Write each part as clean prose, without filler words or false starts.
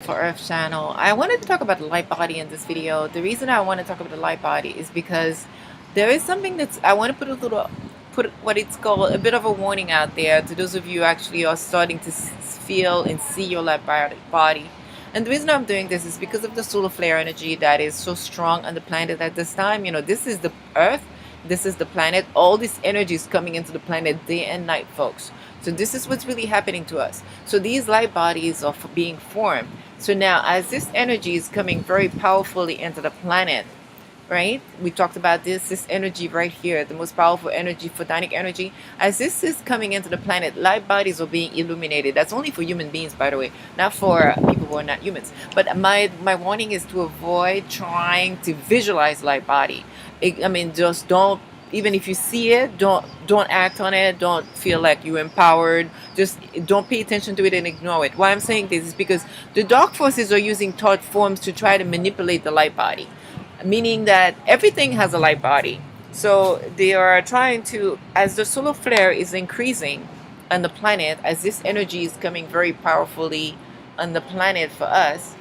For Earth channel. I wanted to talk about the light body in this video. The reason I want to talk about the light body is because there is something that's I want to put what it's called a bit of a warning out there to those of you who actually are starting to feel and see your light body. And the reason I'm doing this is because of the solar flare energy that is so strong on the planet at this time. You know, this is the Earth, this is the planet. All this energy is coming into the planet day and night, folks. So this is what's really happening to us. So these light bodies are being formed. So now, as this energy is coming very powerfully into the planet, right? We talked about this energy right here, the most powerful energy, photonic energy. As this is coming into the planet, light bodies are being illuminated. That's only for human beings, by the way, not for people who are not humans. But my warning is to avoid trying to visualize light body. I mean, just don't. Even if you see it, don't act on it. Don't feel like you're empowered. Just don't pay attention to it and ignore it. Why I'm saying this is because the dark forces are using thought forms to try to manipulate the light body, meaning that everything has a light body. So they are trying to, as the solar flare is increasing on the planet, as this energy is coming very powerfully on the planet for us,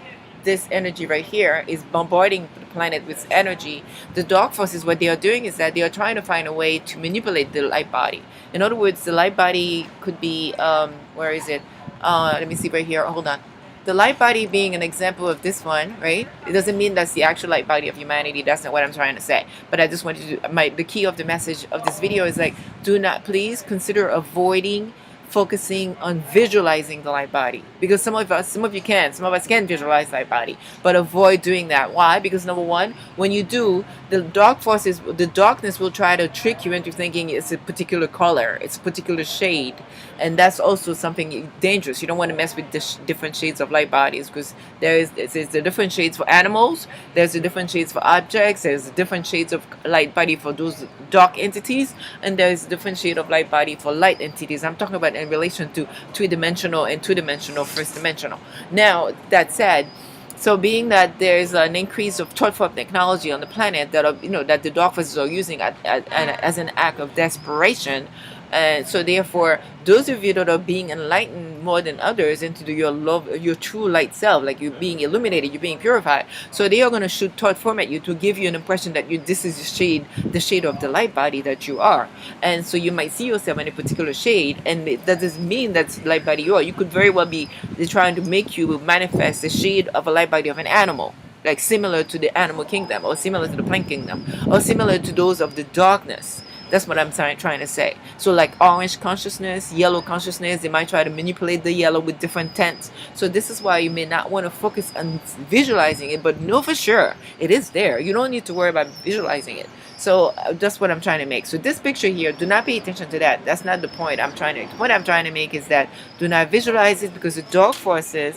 this energy right here is bombarding the planet with energy. The dark forces, what they are doing is that they are trying to find a way to manipulate the light body. In other words, the light body could be, where is it? Let me see right here. Hold on. The light body being an example of this one, right? It doesn't mean that's the actual light body of humanity. That's not what I'm trying to say. But I just wanted to, the key of the message of this video is like, do not, please consider avoiding focusing on visualizing the light body, because some of us can visualize light body, but avoid doing that. Why? Because number one, when you do, the darkness will try to trick you into thinking it's a particular color, it's a particular shade, and that's also something dangerous. You don't want to mess with different shades of light bodies, because there's the different shades for animals, there's the different shades for objects, there's different shades of light body for those dark entities, and there's different shade of light body for light entities. I'm talking about in relation to three-dimensional and two-dimensional, first-dimensional. Now, that said, so being that there's an increase of thought form technology on the planet that are, that the dark forces are using as an act of desperation, and so therefore, those of you that are being enlightened more than others into your love, your true light self, like you're being illuminated, you're being purified. So they are going to shoot thought form at you to give you an impression that this is the shade of the light body that you are. And so you might see yourself in a particular shade, and that doesn't mean that's the light body you are. You could very well be trying to make you manifest the shade of a light body of an animal, like similar to the animal kingdom, or similar to the plant kingdom, or similar to those of the darkness. That's what I'm trying to say. So like orange consciousness, yellow consciousness, they might try to manipulate the yellow with different tints. So this is why you may not want to focus on visualizing it, but know for sure it is there. You don't need to worry about visualizing it. So that's what I'm trying to make. So this picture here, do not pay attention to that. That's not the point I'm trying to. The point I'm trying to make is that do not visualize it, because the dark forces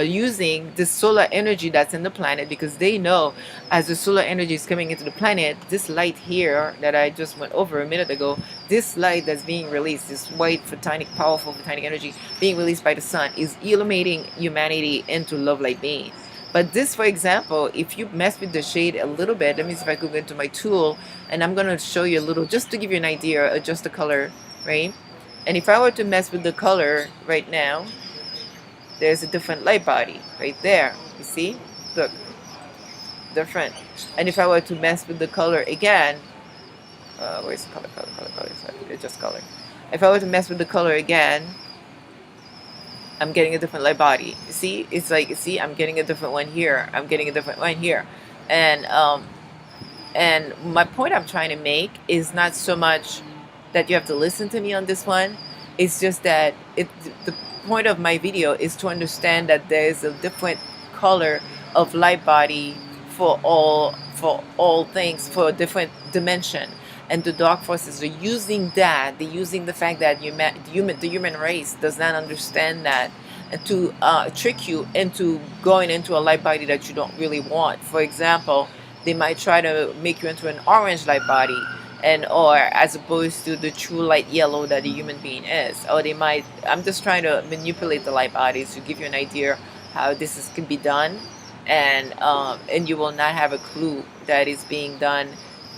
using the solar energy that's in the planet, because they know as the solar energy is coming into the planet, this light here that I just went over a minute ago, this light that's being released, this white photonic, powerful photonic energy being released by the sun, is illuminating humanity into love light being. But this, for example, if you mess with the shade a little bit, let me see if I could go into my tool, and I'm going to show you a little, just to give you an idea, adjust the color, right? And if I were to mess with the color right now, there's a different light body right there. You see? Look. Different. And if I were to mess with the color again, where's the color? Sorry, just color. If I were to mess with the color again, I'm getting a different light body. You see? It's like, you see, I'm getting a different one here. I'm getting a different one here. And my point I'm trying to make is not so much that you have to listen to me on this one. It's just that the point of my video is to understand that there is a different color of light body for all things, for a different dimension. And the dark forces are using that. They're using the fact that the human race does not understand that, and to trick you into going into a light body that you don't really want. For example, they might try to make you into an orange light body, or as opposed to the true light yellow that a human being is. Or they might, I'm just trying to manipulate the light bodies to give you an idea how this can be done, and you will not have a clue that it's being done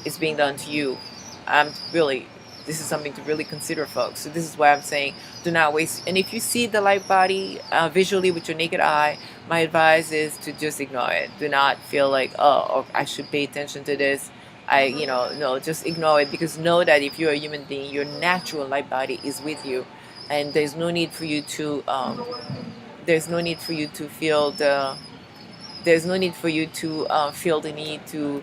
to you. I'm really This is something to really consider, folks. So this is why I'm saying do not waste. And if you see the light body visually with your naked eye, my advice is to just ignore it. Do not feel like, oh, I should pay attention to this. No, just ignore it, because know that if you're a human being, your natural light body is with you, and there's no need for you to feel the there's no need for you to feel the need to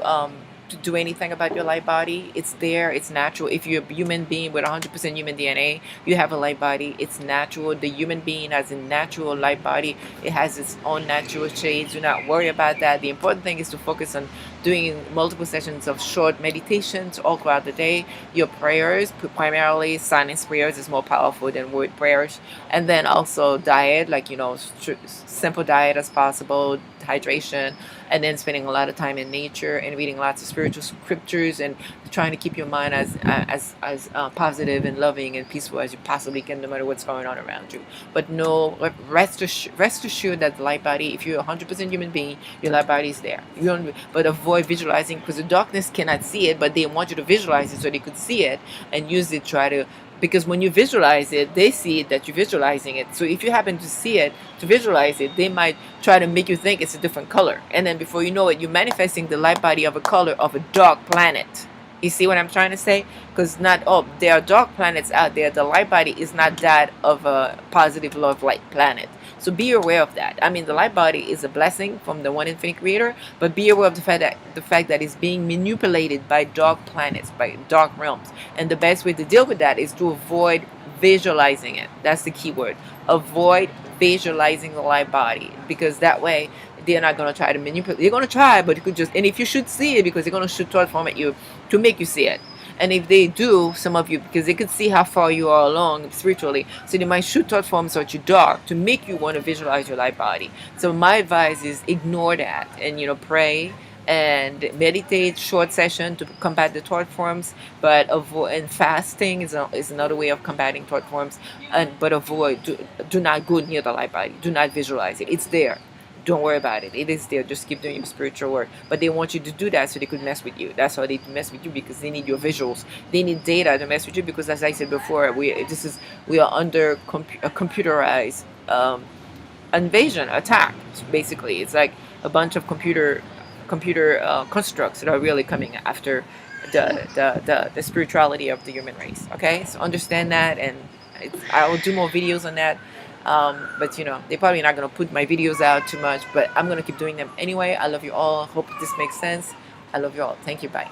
um to do anything about your light body. It's there, it's natural. If you're a human being with 100% human DNA, you have a light body. It's natural. The human being has a natural light body. It has its own natural shades. Do not worry about that. The important thing is to focus on doing multiple sessions of short meditations all throughout the day. Your prayers, primarily silence prayers, is more powerful than word prayers. And then also diet, like, simple diet as possible, hydration, and then spending a lot of time in nature and reading lots of spiritual scriptures, and trying to keep your mind as positive and loving and peaceful as you possibly can, no matter what's going on around you. But no, rest assured that the light body, if you're 100% human being, your light body is there. You don't, but avoid visualizing, because the darkness cannot see it, but they want you to visualize it so they could see it and use it. Because when you visualize it, they see it that you're visualizing it. So if you happen to see it, to visualize it, they might try to make you think it's a different color. And then before you know it, you're manifesting the light body of a color of a dark planet. You see what I'm trying to say? Because there are dark planets out there. The light body is not that of a positive love light planet. So be aware of that. I mean, the light body is a blessing from the one infinite creator, but be aware of the fact that it's being manipulated by dark planets, by dark realms. And the best way to deal with that is to avoid visualizing it. That's the key word. Avoid visualizing the light body, because that way they're not going to try to manipulate. They're going to try, but you could just, and if you should see it, because they're going to shoot thought form at you to make you see it. And if they do, some of you, because they could see how far you are along spiritually, so they might shoot thought forms at you dark to make you want to visualize your light body. So my advice is ignore that, and pray and meditate, short session to combat the thought forms, but avoid. And fasting is another way of combating thought forms. But do not go near the light body. Do not visualize it. It's there. Don't worry about it. It is there. Just keep doing your spiritual work. But they want you to do that so they could mess with you. That's how they mess with you, because they need your visuals. They need data to mess with you, because, as I said before, we are under a computerized invasion attack. Basically, it's like a bunch of computer constructs that are really coming after the spirituality of the human race. Okay, so understand that, and I will do more videos on that. But they're probably not going to put my videos out too much, but I'm going to keep doing them anyway. I love you all. Hope this makes sense. I love you all. Thank you. Bye.